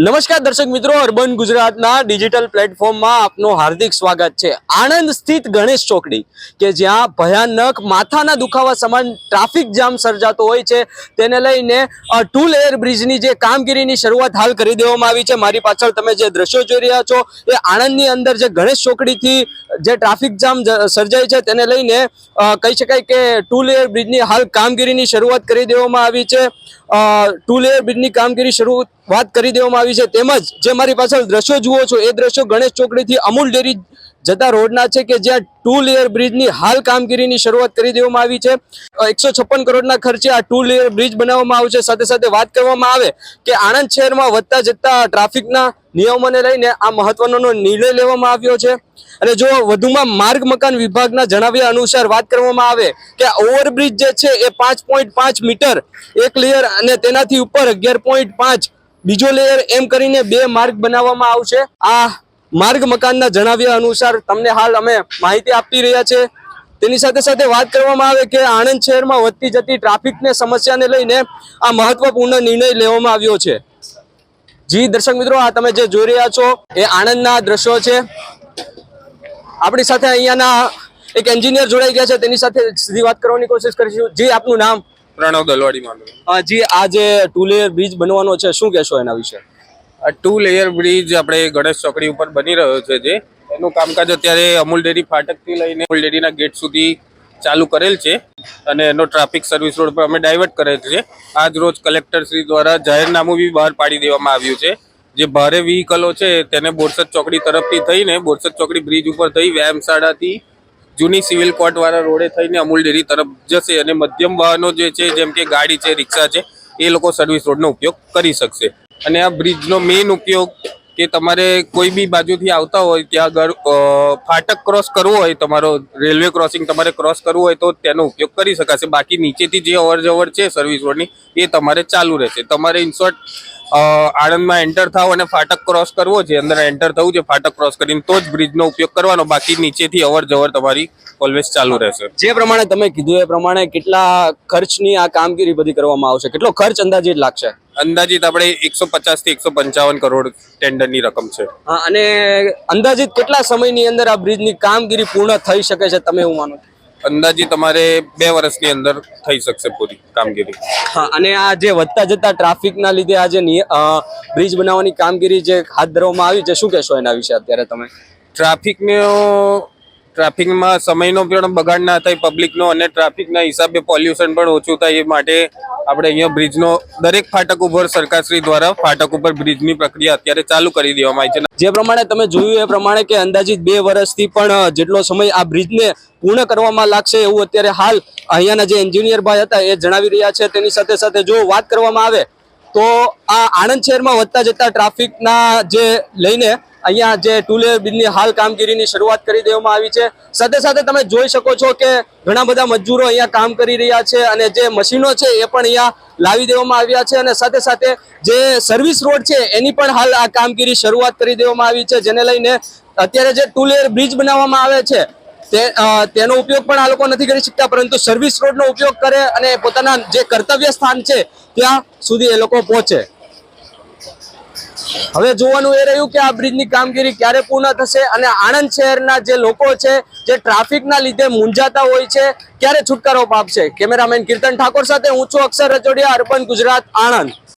નમસ્કાર દર્શક મિત્રો, અર્બન ગુજરાતના ડિજિટલ પ્લેટફોર્મમાં આપનું હાર્દિક સ્વાગત છે। આણંદ સ્થિત ગણેશ ચોકડી કે જ્યાં ભયાનક માથાના દુખાવા સમાન ટ્રાફિક જામ સર્જાતો હોય છે, તેને લઈને ટુ લેયર બ્રિજની જે કામગીરીની શરૂઆત હાલ કરી દેવામાં આવી છે। મારી પાછળ તમે જે દ્રશ્યો જોઈ રહ્યા છો એ આણંદની અંદર જે ગણેશ ચોકડીથી જે ટ્રાફિક જામ સર્જાય છે તેને લઈને કહી શકાય કે ટુ લેયર બ્રિજની હાલ કામગીરીની શરૂઆત કરી દેવામાં આવી છે। ટુ લેયર બ્રિજની કામગીરી શરૂઆત કરી દેવામાં આવી છે। તેમજ જે મારી પાછળ દ્રશ્યો જુઓ છો એ દ્રશ્યો ગણેશ ચોકડીથી અમૂલ ડેરી જતા રોડના છે કે જ્યાં ટુ લેયર બ્રિજની હાલ કામગીરીની શરૂઆત કરી દેવામાં આવી છે। 156 કરોડના ખર્ચે આ ટુ લેયર બ્રિજ બનાવવામાં આવશે। સાથે સાથે વાત કરવામાં આવે કે આણંદ શહેરમાં વધતા જતા ટ્રાફિકના નિયમોને લઈને આ મહત્વનો નિર્ણય લેવામાં આવ્યો છે। અને જો વધુમાં માર્ગ મકાન વિભાગના જણાવ્યા અનુસાર વાત કરવામાં આવે કે ઓવરબ્રિજ જે છે એ 5.5 મીટર એક લેયર અને તેનાથી ઉપર 11.5 બીજો લેયર એમ કરીને 2 માર્ગ બનાવવામાં આવશે। આ માર્ગ મકાનના જણાવ્યા અનુસાર તમને હાલ અમે માહિતી આપી રહ્યા છે। તેની સાથે સાથે વાત કરવામાં આવે કે આણંદ શહેરમાં વધતી જતી ટ્રાફિકની સમસ્યાને લઈને આ મહત્વપૂર્ણ નિર્ણય લેવામાં આવ્યો છે। જી દર્શક મિત્રો, આ તમે જે જોઈ રહ્યા છો એ આણંદના દ્રશ્યો છે। આપણી સાથે અહીંયાના એક એન્જિનિયર જોડાઈ ગયા છે, તેની સાથે સીધી વાત કરવાની કોશિશ કરીશું। જી, આપનું નામ? પ્રણવ દલવાડી માંડવી। જી, આ જે ટુ લેયર બ્રિજ બનવાનો છે શું કહેશો એના વિશે? આ ટુ લેયર બ્રિજ આપણે ગણેશ ચોકડી ઉપર બની રહ્યો છે, જે એનું કામકાજ અત્યારે અમૂલ ડેરી ફાટકથી લઈને અમૂલ ડેરીના ગેટ સુધી ચાલુ કરેલ છે અને એનો ટ્રાફિક સર્વિસ રોડ પર અમે ડાયવર્ટ કરેલ છે। આજ રોજ કલેક્ટર શ્રી દ્વારા જાહેરનામું બી બહાર પાડી દેવામાં આવ્યું છે। જે ભારે વ્હીકલો છે તેને બોરસદ ચોકડી તરફથી થઈને બોરસદ ચોકડી બ્રિજ ઉપર થઈ વ્યાયામશાળાથી જૂની સિવિલ કોર્ટ વાળા રોડે થઈને અમૂલ ડેરી તરફ જશે અને મધ્યમ વાહનો જે છે જેમ કે ગાડી છે, રિક્ષા છે, એ લોકો સર્વિસ રોડનો ઉપયોગ કરી શકશે। અને આ બ્રિજનો મેઇન ઉપયોગ કે તમારે કોઈ બી બાજુથી આવતા હોય ત્યાં આગળ ફાટક ક્રોસ કરવો હોય, તમારો રેલવે ક્રોસિંગ તમારે ક્રોસ કરવું હોય તો તેનો ઉપયોગ કરી શકાશે। બાકી નીચેથી જે અવર જવર છે સર્વિસ રોડની એ તમારે ચાલુ રહેશે। તમારે ઇનશોર્ટ આણંદમાં એન્ટર થાવ અને ફાટક ક્રોસ કરવો છે, અંદર એન્ટર થવું છે ફાટક ક્રોસ કરીને, તો જ બ્રિજનો ઉપયોગ કરવાનો। બાકી નીચેથી અવર જવર તમારી ઓલવેઝ ચાલુ રહેશે। જે પ્રમાણે તમે કીધું એ પ્રમાણે કેટલા ખર્ચની આ કામગીરી બધી કરવામાં આવશે? કેટલો ખર્ચ અંદાજિત લાગશે? અંદાજિત આપણે 150 થી 155 કરોડ ટેન્ડરની રકમ છે। અને અંદાજિત કેટલા સમયની અંદર આ બ્રિજની કામગીરી પૂર્ણ થઈ શકે છે તમે એવું માનો છો? અંદાજિત તમારે 2 વર્ષની અંદર થઈ શકશે પૂરી કામગીરી। અને આ જે વધતા જતા ટ્રાફિકના લીધે આ જે બ્રિજ બનાવવાની કામગીરી જે હાથ ધરવામાં આવી છે, શું કહેશો એના વિશે અત્યારે તમે? ટ્રાફિકમાં સમયનો પણ બગાડ ના થાય પબ્લિકનો અને ટ્રાફિકના હિસાબે પોલ્યુશન પણ ઓછું થાય, એ માટે આપણે અહીંયા બ્રિજનો દરેક ફાટક ઉપર સરકારશ્રી દ્વારા ફાટક ઉપર બ્રિજની પ્રક્રિયા અત્યારે ચાલુ કરી દેવામાં આવી છે। જે પ્રમાણે તમે જોયું એ પ્રમાણે કે અંદાજિત 2 વર્ષથી પણ જેટલો સમય આ બ્રિજને પૂર્ણ કરવામાં લાગશે એવું અત્યારે હાલ અહીંયાના જે એન્જિનિયર ભાઈ હતા એ જણાવી રહ્યા છે। તેની સાથે સાથે જો વાત કરવામાં આવે તો આ આણંદ શહેરમાં વધતા જતા ટ્રાફિકના જે લઈને અહીંયા જે ટુ લેયર બ્રિજની હાલ કામગીરીની શરૂઆત કરી દેવામાં આવી છે। સાથે સાથે તમે જોઈ શકો છો કે ઘણા બધા મજૂરો અહીંયા કામ કરી રહ્યા છે અને જે મશીનો છે એ પણ અહીંયા લાવી દેવામાં આવ્યા છે। અને સાથે સાથે જે સર્વિસ રોડ છે એની પણ હાલ આ કામગીરી શરૂઆત કરી દેવામાં આવી છે, જેને લઈને અત્યારે જે ટુ લેયર બ્રિજ બનાવવામાં આવે છે તેનો ઉપયોગ પણ આ લોકો નથી કરી શકતા, પરંતુ સર્વિસ રોડનો ઉપયોગ કરે અને પોતાના જે કર્તવ્ય સ્થાન છે ત્યાં સુધી એ લોકો પહોંચે। હવે જોવાનું એ રહ્યું કે આ બ્રિજની કામગીરી ક્યારે પૂર્ણ થશે અને આણંદ શહેરના જે લોકો છે જે ટ્રાફિકના લીધે મૂંઝાતા હોય છે ક્યારે છુટકારો પામશે। કેમેરામેન કીર્તન ઠાકોર સાથે હું છું અક્ષર રચોડિયા, અર્બન ગુજરાત, આણંદ।